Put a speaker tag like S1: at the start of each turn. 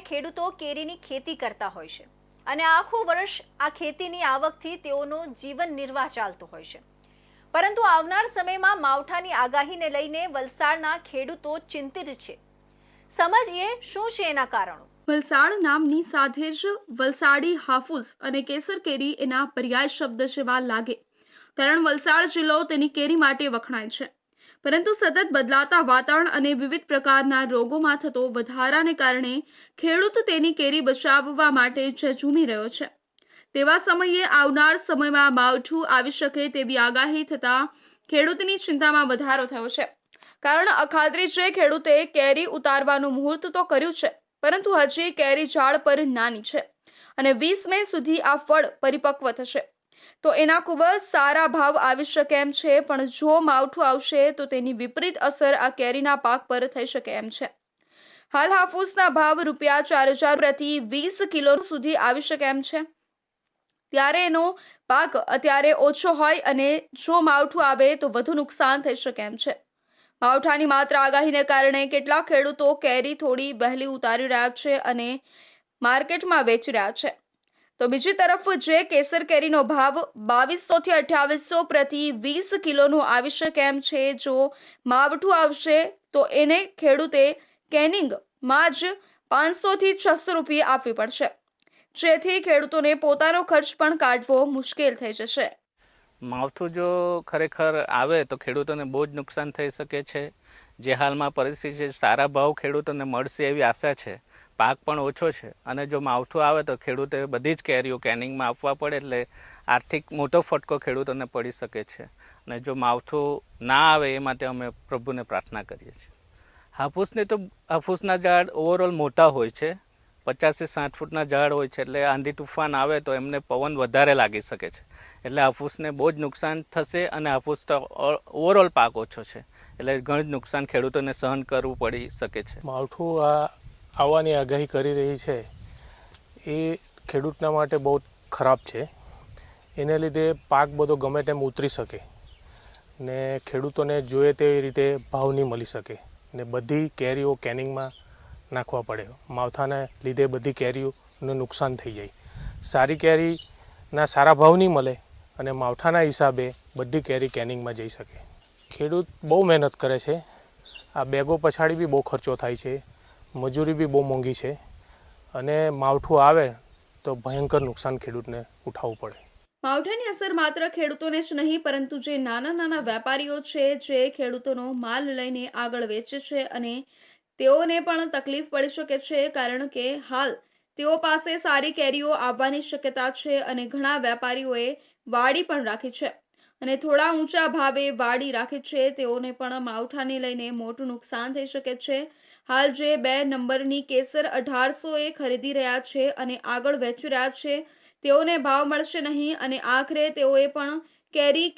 S1: ખેડૂતો કેરીની ખેતી કરતા હોય છે અને આખું વર્ષ આ ખેતીની આવકથી તેઓનો જીવન નિર્વાહ ચાલતો હોય છે. પરંતુ આવનાર સમયમાં માવઠાની આગાહીને લઈને વલસાડના ખેડૂતો ચિંતિત છે. સમજીએ શું છે એના કારણો.
S2: વલસાડ નામની સાથે જ વલસાડી હાફૂસ અને કેસર કેરી એના પર્યાય શબ્દ જેવા લાગે, કારણ વલસાડ જિલ્લો તેની કેરી માટે વખણાય છે. પરંતુ સતત બદલાતા વાતાવરણ અને વિવિધ પ્રકારના રોગોમાં થતો વધારાને કારણે ખેડૂત તેની કેરી બચાવવા માટે ઝઝૂમી રહ્યો છે. તેવા સમયે આવનાર સમયમાં માવઠું આવી શકે તેવી આગાહી થતાં ખેડૂતની ચિંતામાં વધારો થયો છે. કારણ અખાત્રીજે ખેડૂતે કેરી ઉતારવાનું મુહૂર્ત તો કર્યું છે, પરંતુ હજી કેરી ઝાડ પર નાની છે અને 20 મે સુધી આ ફળ પરિપક્વ થશે તો એના ખૂબ જ સારા ભાવ આવી શકે એમ છે. પણ જો માવઠું આવશે તો તેની વિપરીત અસર આ કેરીના પાક પર થઈ શકે એમ છે. હાલ હાફૂસના ભાવ ₹4,000 પ્રતિ 20 કિલો સુધી આવી શકે એમ છે. ત્યારે એનો પાક અત્યારે ઓછો હોય અને જો માવઠું આવે તો વધુ નુકસાન થઈ શકે એમ છે. માવઠાની માત્ર આગાહીને કારણે કેટલાક ખેડૂતો કેરી થોડી વહેલી ઉતારી રહ્યા છે અને માર્કેટમાં વેચી રહ્યા છે. તો બીજી તરફ જે કેસર કેરીનો ભાવ 2200 થી 2800 પ્રતિ 20 કિલોનો આવી શકે એમ છે. જો માવઠું આવશે તો એને ખેડૂતે કેનિંગમાં જ 500 થી 600 રૂપિયા આપવી પડશે, જેથી ખેડૂતોને પોતાનો ખર્ચ પણ કાઢવો મુશ્કેલ થઈ જશે.
S3: માવઠું જો ખરેખર આવે તો ખેડૂતોને બહુ જ નુકસાન થઈ શકે છે. જે હાલમાં પરિસ્થિતિ છે, સારા ભાવ ખેડૂતોને મળશે એવી આશા છે. પાક પણ ઓછો છે અને જો માવઠું આવે તો ખેડૂતે બધી જ કેરીઓ કેનિંગમાં આપવા પડે, એટલે આર્થિક મોટો ફટકો ખેડૂતોને પડી શકે છે. અને જો માવઠું ના આવે એ માટે અમે પ્રભુને પ્રાર્થના કરીએ છીએ. હાફૂસના ઝાડ ઓવરઓલ મોટા હોય છે, 50 થી 60 ફૂટના ઝાડ હોય છે, એટલે આંધી તુફાન આવે તો એમને પવન વધારે લાગી શકે છે. એટલે હાફૂસને બહુ જ નુકસાન થશે અને હાફૂસ તો ઓવરઓલ પાક ઓછો છે, એટલે ઘણું જ નુકસાન ખેડૂતોને સહન કરવું પડી શકે છે.
S4: માવઠું આવવાની આગાહી કરી રહી છે એ ખેડૂતના માટે બહુ ખરાબ છે. એને લીધે પાક બધો ગમે તેમ ઉતરી શકે ને ખેડૂતોને જોઈએ તેવી રીતે ભાવ નહીં મળી શકે ને બધી કેરીઓ કેનિંગમાં નાખવા પડે. માવઠાને લીધે બધી કેરીઓનું નુકસાન થઈ જાય. સારી કેરીના સારા ભાવ નહીં મળે અને માવઠાના હિસાબે બધી કેરી કેનિંગમાં જઈ શકે. ખેડૂત બહુ મહેનત કરે છે. આ બેગો પછાડી બી બહુ ખર્ચો થાય છે, મજૂરી બી બહુ મોંઘી છે અને માવઠું આવે તો ભયંકર નુકસાન ખેડૂતને ઉઠાવવું પડે.
S2: માવઠાની અસર માત્ર ખેડૂતોને જ નહીં, પરંતુ જે નાના વેપારીઓ છે, જે ખેડૂતોનો માલ લઈને આગળ વેચે છે અને તેઓને પણ તકલીફ પડી શકે છે, કારણ કે હાલ તેઓ પાસે સારી કેરીઓ આવવાની શક્યતા છે અને ઘણા વેપારીઓએ વાડી પણ રાખી છે અને થોડા ઊંચા ભાવે વાડી રાખી છે. તેઓને પણ માવઠાને લઈને મોટું નુકસાન થઈ શકે છે. હાલ જે 2 નંબરની કેસર 1800 ખરીદી રહ્યા છે અને આગળ વેચી રહ્યા છે, તેઓને ભાવ મળશે નહીં અને આખરે તેઓએ પણ કેરી